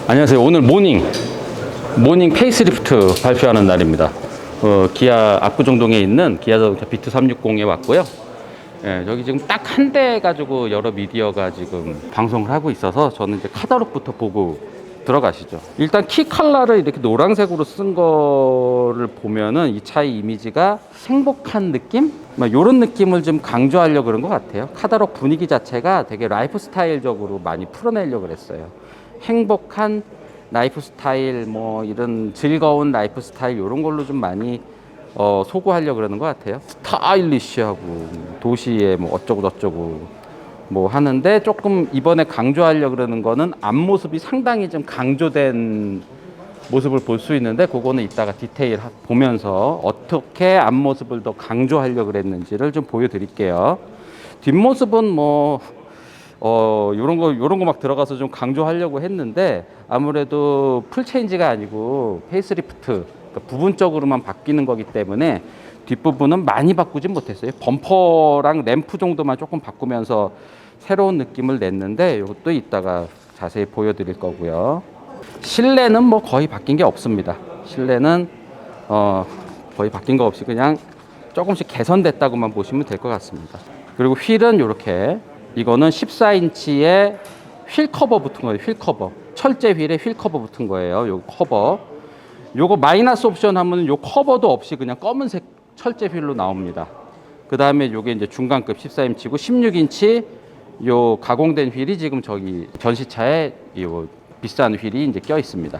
안녕하세요. 오늘 모닝 페이스리프트 발표하는 날입니다. 기아 압구정동에 있는 기아자동차 비트 360에 왔고요. 예, 여기 지금 딱 한 대 가지고 여러 미디어가 지금 방송을 하고 있어서 저는 이제 카탈로그부터 보고 들어가시죠. 일단 키 컬러를 이렇게 노란색으로 쓴 거를 보면은 이 차의 이미지가 행복한 느낌? 이런 느낌을 좀 강조하려고 그런 것 같아요. 카탈로그 분위기 자체가 되게 라이프 스타일적으로 많이 풀어내려고 그랬어요. 행복한 라이프 스타일, 이런 즐거운 라이프 스타일 이런 걸로 좀 많이 소구하려고 그러는 것 같아요. 스타일리시하고 도시에 어쩌고 저쩌고 하는데, 조금 이번에 강조하려고 그러는 거는 앞모습이 상당히 좀 강조된 모습을 볼 수 있는데, 그거는 이따가 디테일 보면서 어떻게 앞모습을 더 강조하려고 그랬는지를 좀 보여드릴게요. 뒷모습은 요런 거 막 들어가서 좀 강조하려고 했는데, 아무래도 풀 체인지가 아니고 페이스리프트, 그러니까 부분적으로만 바뀌는 거기 때문에 뒷부분은 많이 바꾸진 못했어요. 범퍼랑 램프 정도만 조금 바꾸면서 새로운 느낌을 냈는데, 이것도 이따가 자세히 보여드릴 거고요. 실내는 거의 바뀐 게 없습니다. 실내는 거의 바뀐 거 없이 그냥 조금씩 개선됐다고만 보시면 될 것 같습니다. 그리고 휠은 이렇게, 이거는 14인치의 휠 커버 붙은 거예요. 휠 커버. 철제 휠에 휠 커버 붙은 거예요. 요 커버. 요거 마이너스 옵션 하면 요 커버도 없이 그냥 검은색 철제 휠로 나옵니다. 그 다음에 요게 이제 중간급 14인치고 16인치 요 가공된 휠이 지금 저기 전시차에 요 비싼 휠이 이제 껴 있습니다.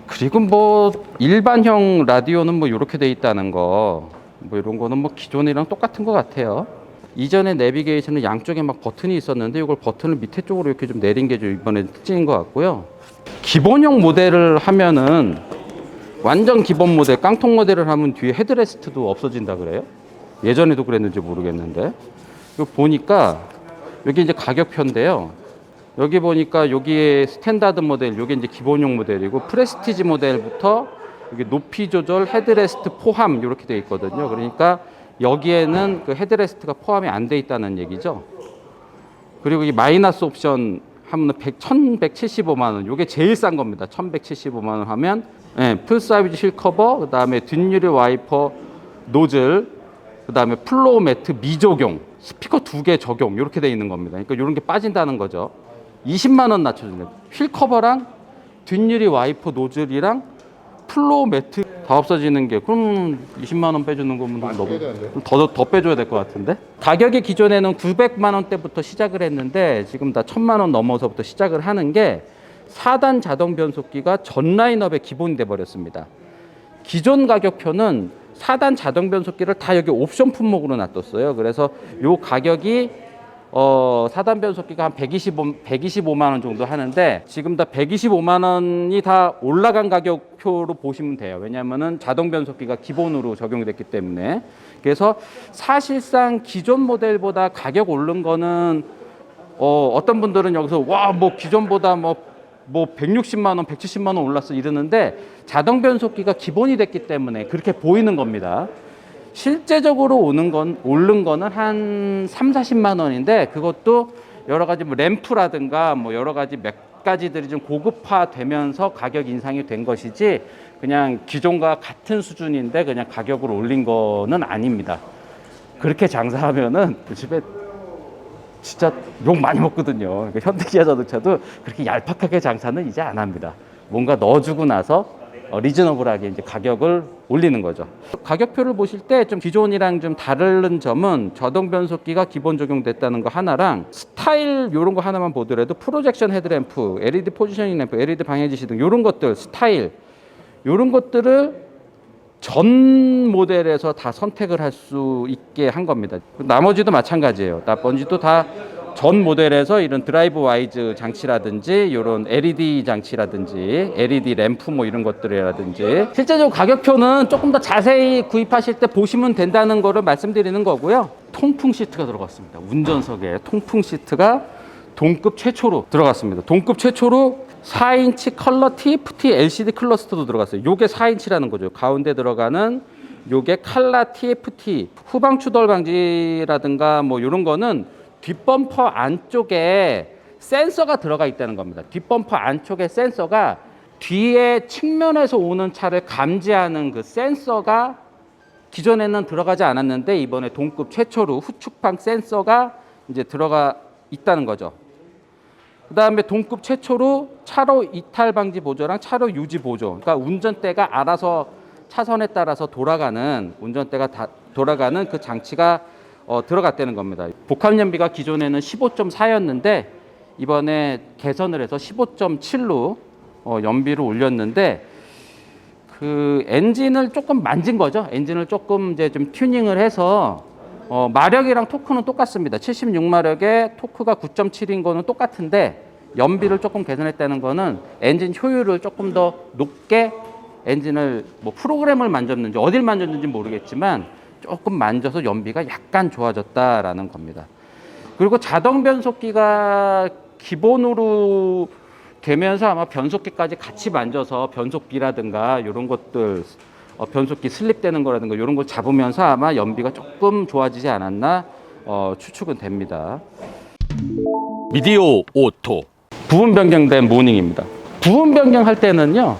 그리고 일반형 라디오는 요렇게 돼 있다는 거, 이런 거는 기존이랑 똑같은 것 같아요. 이전에 내비게이션은 양쪽에 버튼이 있었는데, 이걸 버튼을 밑에 쪽으로 이렇게 좀 내린 게 좀 이번에 특징인 것 같고요. 기본형 모델을 하면은, 완전 기본 모델, 깡통 모델을 하면 뒤에 헤드레스트도 없어진다 그래요. 예전에도 그랬는지 모르겠는데. 이거 보니까, 여기 이제 가격표인데요. 여기 보니까 여기에 스탠다드 모델, 여기 이제 기본용 모델이고, 프레스티지 모델부터 여기 높이 조절, 헤드레스트 포함 이렇게 되어 있거든요. 그러니까 여기에는 그 헤드레스트가 포함이 안 돼 있다는 얘기죠. 그리고 이 마이너스 옵션 하면 1,175만 원. 이게 제일 싼 겁니다. 1,175만 원 하면, 풀 사이즈 휠 커버, 그 다음에 뒷유리 와이퍼 노즐, 그 다음에 플로우 매트 미적용, 스피커 2개 적용, 이렇게 돼 있는 겁니다. 그러니까 이런 게 빠진다는 거죠. 20만 원 낮춰주네요. 휠 커버랑 뒷유리 와이퍼 노즐이랑 플로우 매트 다 없어지는 게, 그럼 20만 원 빼주는 거면 너무 더 빼줘야 될 것 같은데? 가격이 기존에는 900만 원대부터 시작을 했는데, 지금 다 1000만 원 넘어서부터 시작을 하는 게 4단 자동 변속기가 전 라인업의 기본이 돼 버렸습니다. 기존 가격표는 4단 자동 변속기를 다 여기 옵션 품목으로 놔뒀어요. 그래서 요 가격이 4단 변속기가 한 125만 원 정도 하는데, 지금 다 125만 원이 다 올라간 가격표로 보시면 돼요. 왜냐하면은 자동 변속기가 기본으로 적용됐기 때문에. 그래서 사실상 기존 모델보다 가격 오른 거는, 어떤 분들은 여기서 기존보다 160만 원, 170만 원 올랐어 이러는데, 자동 변속기가 기본이 됐기 때문에 그렇게 보이는 겁니다. 실제적으로 오른 거는 한 3, 40만 원인데, 그것도 여러 가지 램프라든가 여러 가지 몇 가지들이 좀 고급화되면서 가격 인상이 된 것이지, 그냥 기존과 같은 수준인데 그냥 가격을 올린 거는 아닙니다. 그렇게 장사하면은 집에 진짜 욕 많이 먹거든요. 그러니까 현대기아자동차도 그렇게 얄팍하게 장사는 이제 안 합니다. 뭔가 넣어주고 나서 리즈너블하게 이제 가격을 올리는 거죠. 가격표를 보실 때 좀 기존이랑 좀 다른 점은, 자동 변속기가 기본 적용됐다는 거 하나랑, 스타일 요런 거 하나만 보더라도 프로젝션 헤드램프, LED 포지셔닝 램프, LED 방해 지시 등 요런 것들, 스타일 요런 것들을 전 모델에서 다 선택을 할 수 있게 한 겁니다. 나머지도 마찬가지예요. 나머지도 다 전 모델에서 이런 드라이브 와이즈 장치라든지, 이런 LED 장치라든지, LED 램프 이런 것들이라든지, 실제적으로 가격표는 조금 더 자세히 구입하실 때 보시면 된다는 거를 말씀드리는 거고요. 통풍 시트가 들어갔습니다. 운전석에 통풍 시트가 동급 최초로 들어갔습니다. 동급 최초로 4인치 컬러 TFT LCD 클러스터도 들어갔어요. 요게 4인치라는 거죠. 가운데 들어가는 요게 칼라 TFT, 후방 추돌 방지라든가 이런 거는 뒷범퍼 안쪽에 센서가 들어가 있다는 겁니다. 뒷범퍼 안쪽에 센서가 뒤에 측면에서 오는 차를 감지하는 그 센서가 기존에는 들어가지 않았는데 이번에 동급 최초로 후측방 센서가 이제 들어가 있다는 거죠. 그 다음에 동급 최초로 차로 이탈 방지 보조랑 차로 유지 보조. 그러니까 운전대가 알아서 차선에 따라서 돌아가는 돌아가는 그 장치가 들어갔다는 겁니다. 복합 연비가 기존에는 15.4였는데 이번에 개선을 해서 15.7로 연비를 올렸는데 그 엔진을 조금 만진 거죠. 엔진을 조금 이제 좀 튜닝을 해서 마력이랑 토크는 똑같습니다. 76마력에 토크가 9.7인 거는 똑같은데 연비를 조금 개선했다는 거는 엔진 효율을 조금 더 높게 엔진을 뭐 프로그램을 만졌는지 어딜 만졌는지 모르겠지만 조금 만져서 연비가 약간 좋아졌다라는 겁니다. 그리고 자동 변속기가 기본으로 되면서 아마 변속기까지 같이 만져서 변속비라든가 이런 것들 변속기 슬립되는 거라든가 이런 걸 잡으면서 아마 연비가 조금 좋아지지 않았나 추측은 됩니다. 미디어 오토 부분 변경된 모닝입니다. 부분 변경할 때는요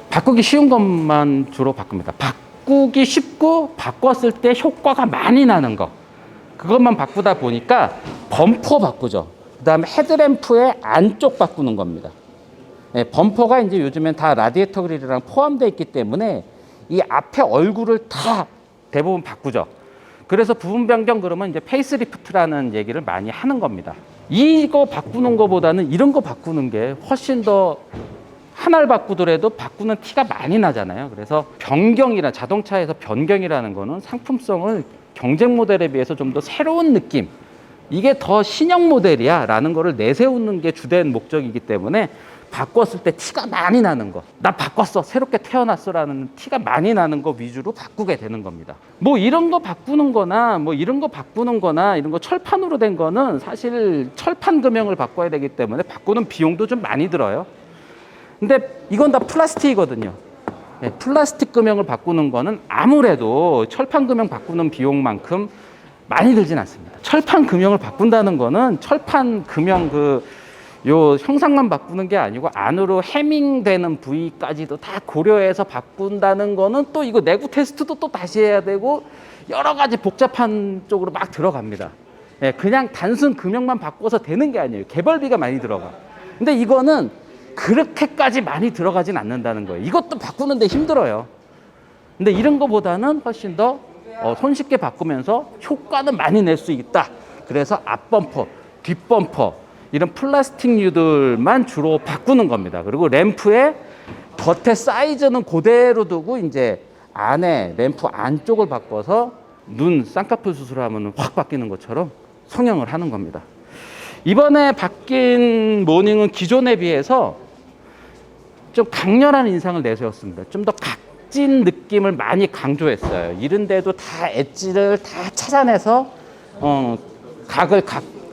바꾸기 쉬운 것만 주로 바꿉니다. 바꾸기 쉽고 바꿨을 때 효과가 많이 나는 거 그것만 바꾸다 보니까 범퍼 바꾸죠. 그 다음에 헤드램프의 안쪽 바꾸는 겁니다. 네, 범퍼가 이제 요즘엔 다 라디에이터 그릴이랑 포함되어 있기 때문에 이 앞에 얼굴을 다 대부분 바꾸죠. 그래서 부분 변경 그러면 이제 페이스리프트라는 얘기를 많이 하는 겁니다. 이거 바꾸는 것보다는 이런 거 바꾸는 게 훨씬 더 하나를 바꾸더라도 바꾸는 티가 많이 나잖아요. 그래서 변경이라 자동차에서 변경이라는 거는 상품성을 경쟁 모델에 비해서 좀 더 새로운 느낌 이게 더 신형 모델이야 라는 거를 내세우는 게 주된 목적이기 때문에 바꿨을 때 티가 많이 나는 거 나 바꿨어 새롭게 태어났어 라는 티가 많이 나는 거 위주로 바꾸게 되는 겁니다. 뭐 이런 거 바꾸는 거나 뭐 이런 거 바꾸는 거나 이런 거 철판으로 된 거는 사실 철판 금형을 바꿔야 되기 때문에 바꾸는 비용도 좀 많이 들어요. 근데 이건 다 플라스틱이거든요. 네, 플라스틱 금형을 바꾸는 거는 아무래도 철판 금형 바꾸는 비용만큼 많이 들진 않습니다. 철판 금형을 바꾼다는 거는 철판 금형 요 형상만 바꾸는 게 아니고 안으로 해밍되는 부위까지도 다 고려해서 바꾼다는 거는 또 이거 내구 테스트도 또 다시 해야 되고 여러 가지 복잡한 쪽으로 막 들어갑니다. 네, 그냥 단순 금형만 바꿔서 되는 게 아니에요. 개발비가 많이 들어가. 근데 이거는 그렇게까지 많이 들어가진 않는다는 거예요. 이것도 바꾸는데 힘들어요. 근데 이런 거보다는 훨씬 더 손쉽게 바꾸면서 효과는 많이 낼 수 있다. 그래서 앞범퍼, 뒷범퍼 이런 플라스틱류들만 주로 바꾸는 겁니다. 그리고 램프의 겉에 사이즈는 그대로 두고 이제 안에 램프 안쪽을 바꿔서 눈 쌍꺼풀 수술하면 확 바뀌는 것처럼 성형을 하는 겁니다. 이번에 바뀐 모닝은 기존에 비해서 좀 강렬한 인상을 내세웠습니다. 좀 더 각진 느낌을 많이 강조했어요. 이런데도 다 엣지를 다 찾아내서 각을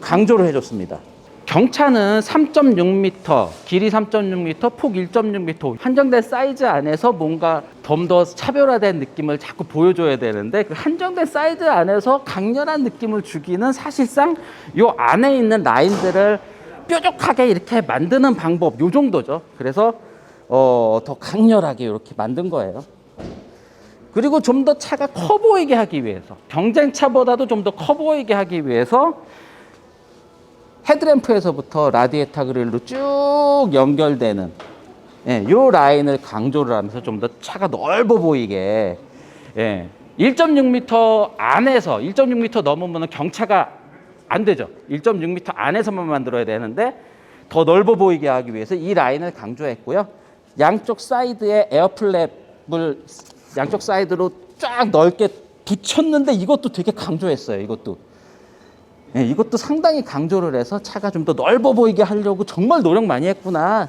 강조를 해줬습니다. 경차는 3.6m, 길이 3.6m, 폭 1.6m 한정된 사이즈 안에서 뭔가 좀 더 차별화된 느낌을 자꾸 보여줘야 되는데 그 한정된 사이즈 안에서 강렬한 느낌을 주기는 사실상 요 안에 있는 라인들을 뾰족하게 이렇게 만드는 방법 요 정도죠. 그래서 더 강렬하게 이렇게 만든 거예요. 그리고 좀 더 차가 커 보이게 하기 위해서 경쟁차보다도 좀 더 커 보이게 하기 위해서 헤드램프에서부터 라디에이터 그릴로 쭉 연결되는 요 라인을 강조를 하면서 좀 더 차가 넓어 보이게 1.6m 안에서 1.6m 넘으면 경차가 안 되죠. 1.6m 안에서만 만들어야 되는데 더 넓어 보이게 하기 위해서 이 라인을 강조했고요. 양쪽 사이드에 에어플랩을 양쪽 사이드로 쫙 넓게 붙였는데 이것도 되게 강조했어요. 이것도 상당히 강조를 해서 차가 좀 더 넓어 보이게 하려고 정말 노력 많이 했구나.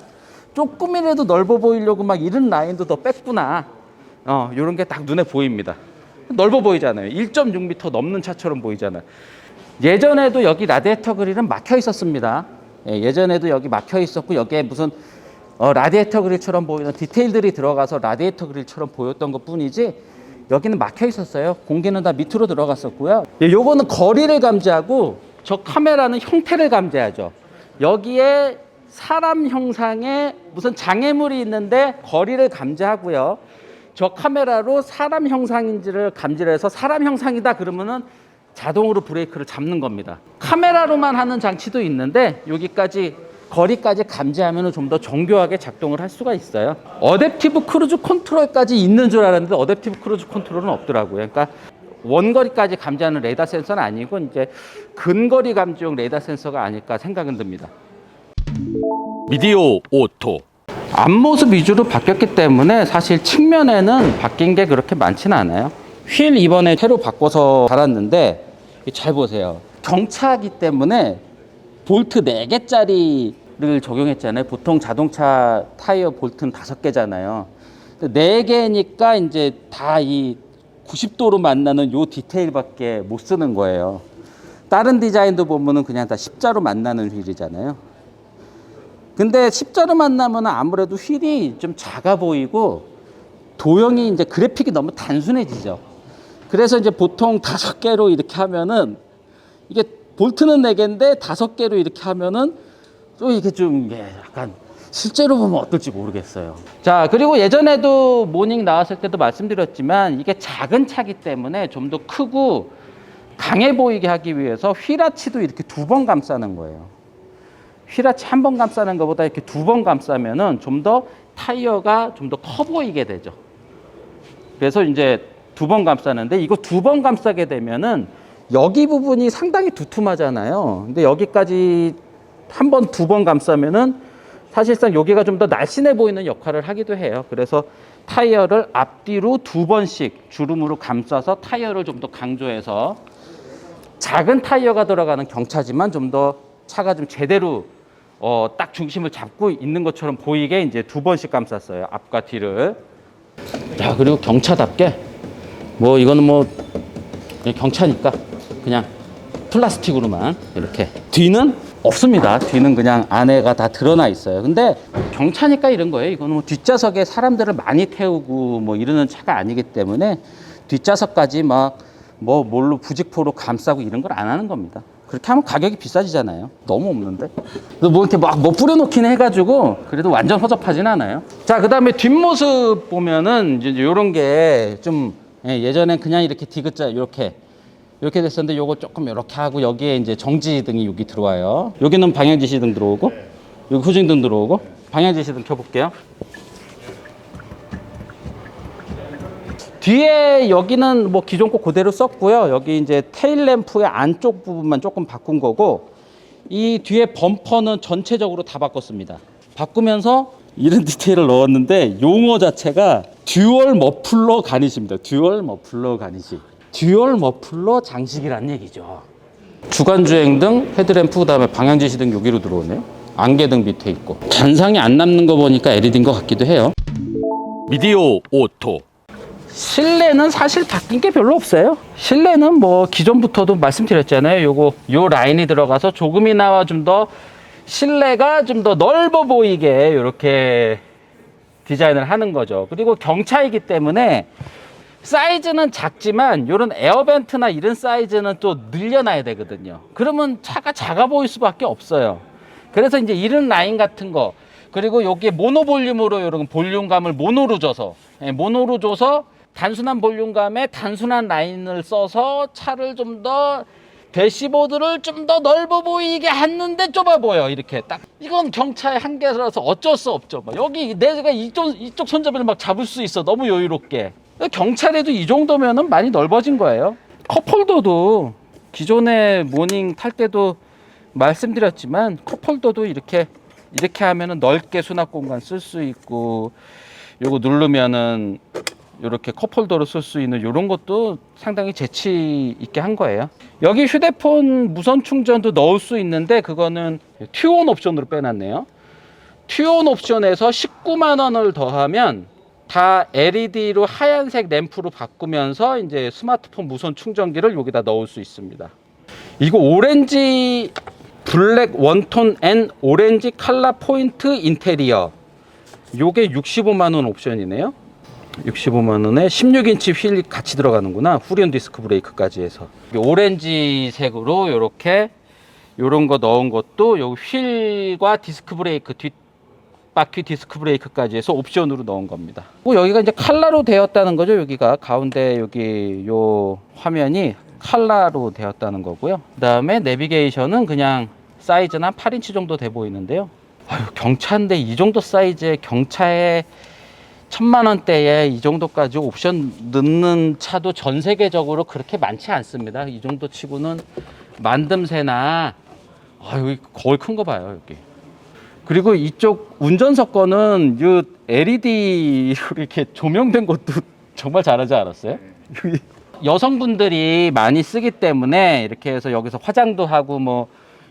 조금이라도 넓어 보이려고 막 이런 라인도 더 뺐구나. 이런 게 딱 눈에 보입니다. 넓어 보이잖아요. 1.6m 넘는 차처럼 보이잖아요. 예전에도 여기 라디에이터 그릴은 막혀 있었습니다. 예전에도 여기 막혀 있었고 여기에 무슨 라디에이터 그릴처럼 보이는 디테일들이 들어가서 라디에이터 그릴처럼 보였던 것 뿐이지 여기는 막혀 있었어요. 공기는 다 밑으로 들어갔었고요. 요거는 거리를 감지하고 저 카메라는 형태를 감지하죠. 여기에 사람 형상에 무슨 장애물이 있는데 거리를 감지하고요. 저 카메라로 사람 형상인지를 감지를 해서 사람 형상이다 그러면은 자동으로 브레이크를 잡는 겁니다. 카메라로만 하는 장치도 있는데 여기까지 거리까지 감지하면 좀 더 정교하게 작동을 할 수가 있어요. 어댑티브 크루즈 컨트롤까지 있는 줄 알았는데 어댑티브 크루즈 컨트롤은 없더라고요. 그러니까 원거리까지 감지하는 레이더 센서는 아니고 이제 근거리 감지용 레이더 센서가 아닐까 생각은 듭니다. 미디오 오토. 앞모습 위주로 바뀌었기 때문에 사실 측면에는 바뀐 게 그렇게 많지는 않아요. 휠 이번에 새로 바꿔서 달았는데 잘 보세요. 경차이기 때문에 볼트 4개짜리를 적용했잖아요. 보통 자동차 타이어 볼트는 5개잖아요. 4개니까 이제 다 이 90도로 만나는 요 디테일밖에 못 쓰는 거예요. 다른 디자인도 보면은 그냥 다 십자로 만나는 휠이잖아요. 근데 십자로 만나면 아무래도 휠이 좀 작아 보이고 도형이 이제 그래픽이 너무 단순해지죠. 그래서 이제 보통 5개로 이렇게 하면은 이게 볼트는 4개인데 5개로 이렇게 하면은 또 이게 좀 약간 실제로 보면 어떨지 모르겠어요. 자, 그리고 예전에도 모닝 나왔을 때도 말씀드렸지만 이게 작은 차기 때문에 좀 더 크고 강해 보이게 하기 위해서 휠아치도 이렇게 2번 감싸는 거예요. 휠아치 1번 감싸는 것보다 이렇게 2번 감싸면은 좀 더 타이어가 좀 더 커 보이게 되죠. 그래서 이제 2번 감싸는데 이거 2번 감싸게 되면은 여기 부분이 상당히 두툼하잖아요. 근데 여기까지 1번, 2번 감싸면은 사실상 여기가 좀 더 날씬해 보이는 역할을 하기도 해요. 그래서 타이어를 앞뒤로 2번씩 주름으로 감싸서 타이어를 좀 더 강조해서 작은 타이어가 들어가는 경차지만 좀 더 차가 좀 제대로 딱 중심을 잡고 있는 것처럼 보이게 이제 2번씩 감쌌어요. 앞과 뒤를. 자, 그리고 경차답게 뭐 이거는 뭐 경차니까 그냥 플라스틱으로만 이렇게. 뒤는 없습니다. 뒤는 그냥 안에가 다 드러나 있어요. 근데 경차니까 이런 거예요. 이거는 뭐 뒷좌석에 사람들을 많이 태우고 뭐 이러는 차가 아니기 때문에 뒷좌석까지 막 뭐 뭘로 부직포로 감싸고 이런 걸 안 하는 겁니다. 그렇게 하면 가격이 비싸지잖아요. 너무 없는데. 뭐 이렇게 막 뭐 뿌려놓긴 해가지고 그래도 완전 허접하진 않아요. 자, 그 다음에 뒷모습 보면은 이제 이런 게 좀 예전엔 그냥 이렇게 디귿자 이렇게 됐었는데 요거 조금 이렇게 하고 여기에 이제 정지등이 여기 들어와요. 여기는 방향지시등 들어오고 여기 후진등 들어오고 방향지시등 켜볼게요. 뒤에 여기는 뭐 기존 거 그대로 썼고요. 여기 이제 테일 램프의 안쪽 부분만 조금 바꾼 거고 이 뒤에 범퍼는 전체적으로 다 바꿨습니다. 바꾸면서 이런 디테일을 넣었는데 용어 자체가 듀얼 머플러 가니시입니다. 듀얼 머플러 가니시. 듀얼 머플러 장식이란 얘기죠. 주간주행등, 헤드램프, 그다음에 방향지시등 여기로 들어오네요. 안개등 밑에 있고. 잔상이 안 남는 거 보니까 LED인 것 같기도 해요. 미디오 오토. 실내는 사실 바뀐 게 별로 없어요. 실내는 뭐 기존부터도 말씀드렸잖아요. 요 라인이 들어가서 조금이나마 좀 더 실내가 좀 더 넓어 보이게 이렇게 디자인을 하는 거죠. 그리고 경차이기 때문에 사이즈는 작지만 이런 에어벤트나 이런 사이즈는 또 늘려놔야 되거든요. 그러면 차가 작아 보일 수밖에 없어요. 그래서 이제 이런 라인 같은 거, 그리고 여기에 모노볼륨으로 이런 볼륨감을 모노로 줘서 단순한 볼륨감에 단순한 라인을 써서 차를 좀 더 대시보드를 좀 더 넓어 보이게 했는데 좁아 보여. 이렇게 딱 이건 경차의 한계라서 어쩔 수 없죠. 막 여기 내가 이쪽 손잡이를 막 잡을 수 있어. 너무 여유롭게. 경차에도 이 정도면은 많이 넓어진 거예요. 컵홀더도 기존에 모닝 탈 때도 말씀드렸지만 컵홀더도 이렇게 하면은 넓게 수납 공간 쓸 수 있고, 요거 누르면은 이렇게 컵홀더로 쓸 수 있는 이런 것도 상당히 재치 있게 한 거예요. 여기 휴대폰 무선 충전도 넣을 수 있는데 그거는 튜온 옵션으로 빼놨네요. 튜온 옵션에서 19만 원을 더하면 다 LED로 하얀색 램프로 바꾸면서 이제 스마트폰 무선 충전기를 여기다 넣을 수 있습니다. 이거 오렌지 블랙 원톤 앤 오렌지 컬러 포인트 인테리어, 요게 65만 원 옵션이네요. 65만 원에 16인치 휠이 같이 들어가는구나. 후륜 디스크 브레이크까지 해서 오렌지색으로 이렇게 요런 거 넣은 것도 요 휠과 디스크 브레이크, 뒷바퀴 디스크 브레이크까지 해서 옵션으로 넣은 겁니다. 여기가 이제 칼라로 되었다는 거죠. 여기가 가운데 여기 요 화면이 칼라로 되었다는 거고요. 그 다음에 내비게이션은 그냥 사이즈는 한 8인치 정도 돼 보이는데요. 경차인데 이 정도 사이즈의 경차에 1000만 원대에 이 정도까지 옵션 넣는 차도 전 세계적으로 그렇게 많지 않습니다. 이 정도 치고는 만듦새나 여기 거의 큰 거 봐요, 여기. 그리고 이쪽 운전석 거는 이 LED로 이렇게 조명된 것도 정말 잘하지 않았어요? 여성분들이 많이 쓰기 때문에 이렇게 해서 여기서 화장도 하고 뭐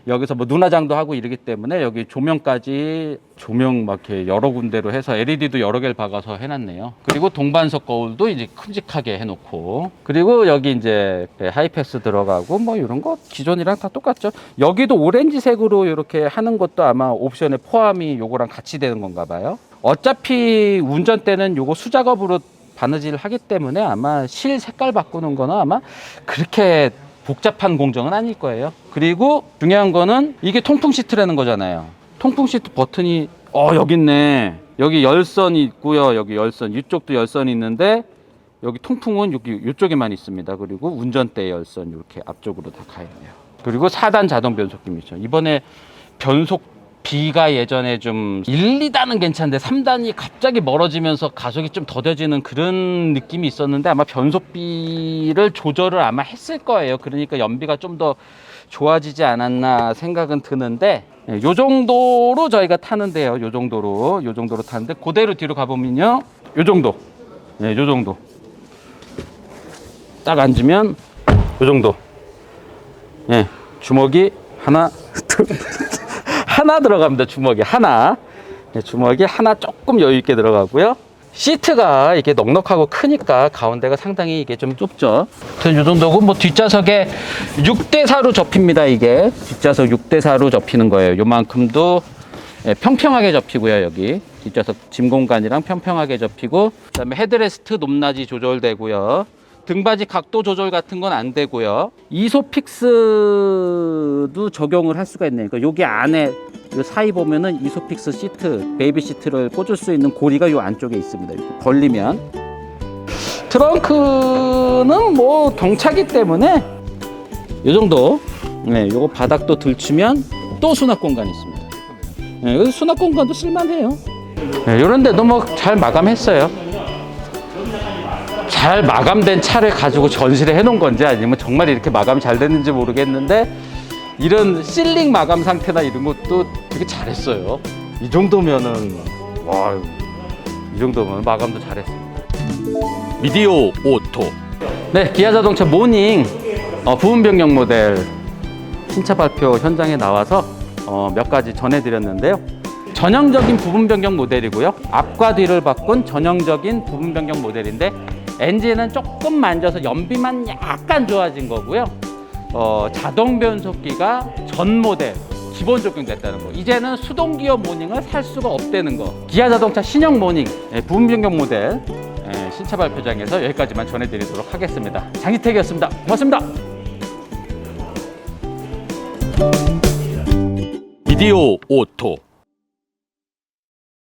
여기서 뭐 눈화장도 하고 이러기 때문에 여기 조명까지 조명 막 이렇게 여러 군데로 해서 LED도 여러 개를 박아서 해놨네요. 그리고 동반석 거울도 이제 큼직하게 해놓고, 그리고 여기 이제 하이패스 들어가고 뭐 이런 거 기존이랑 다 똑같죠. 여기도 오렌지색으로 이렇게 하는 것도 아마 옵션에 포함이 요거랑 같이 되는 건가 봐요. 어차피 운전 때는 요거 수작업으로 바느질 하기 때문에 아마 실 색깔 바꾸는 거는 아마 그렇게 복잡한 공정은 아닐 거예요. 그리고 중요한 거는 이게 통풍 시트라는 거잖아요. 통풍 시트 버튼이 여기 있네. 여기 열선이 있고요. 여기 열선, 이쪽도 열선이 있는데 여기 통풍은 여기 이쪽에만 있습니다. 그리고 운전대 열선 이렇게 앞쪽으로 다 가 있네요. 그리고 4단 자동 변속기 미션. 이번에 변속비가 예전에 좀 1, 2단은 괜찮은데 3단이 갑자기 멀어지면서 가속이 좀 더뎌지는 그런 느낌이 있었는데 아마 변속비를 조절을 아마 했을 거예요. 그러니까 연비가 좀 더 좋아지지 않았나 생각은 드는데, 요 정도로 저희가 타는데요. 요 정도로 타는데 그대로 뒤로 가보면요. 요 정도. 요 정도. 딱 앉으면 요 정도. 주먹이 하나, 둘, 하나 들어갑니다. 주먹이 하나. 주먹이 하나 조금 여유 있게 들어가고요. 시트가 이게 넉넉하고 크니까 가운데가 상당히 이게 좀 좁죠. 이 정도고, 뭐 뒷좌석에 6대4로 접힙니다. 이게 뒷좌석 6대4로 접히는 거예요. 요만큼도 평평하게 접히고요. 여기 뒷좌석 짐 공간이랑 평평하게 접히고, 그다음에 헤드레스트 높낮이 조절되고요. 등받이 각도 조절 같은 건 안 되고요. 이소픽스도 적용을 할 수가 있네요. 그러니까 여기 안에 이 사이 보면은 이소픽스 시트, 베이비 시트를 꽂을 수 있는 고리가 이 안쪽에 있습니다. 이렇게 벌리면. 트렁크는 뭐 경차기 때문에 이 정도. 요거 바닥도 들추면 또 수납 공간이 있습니다. 여기 수납 공간도 쓸만해요. 이런 데도 뭐 잘 마감했어요. 잘 마감된 차를 가지고 전시를 해놓은 건지 아니면 정말 이렇게 마감이 잘 됐는지 모르겠는데, 이런 실링 마감 상태나 이런 것도 되게 잘했어요. 이 정도면은 이 정도면 마감도 잘했습니다. 미디어 오토. 네, 기아 자동차 모닝 부분 변경 모델 신차 발표 현장에 나와서 몇 가지 전해드렸는데요. 전형적인 부분 변경 모델이고요. 앞과 뒤를 바꾼 전형적인 부분 변경 모델인데, 엔진은 조금 만져서 연비만 약간 좋아진 거고요. 자동 변속기가 전 모델 기본 적용됐다는 거. 이제는 수동 기어 모닝을 살 수가 없다는 거. 기아 자동차 신형 모닝 부분 변경 모델 신차 발표장에서 여기까지만 전해드리도록 하겠습니다. 장희택이었습니다. 고맙습니다. 미디어 오토.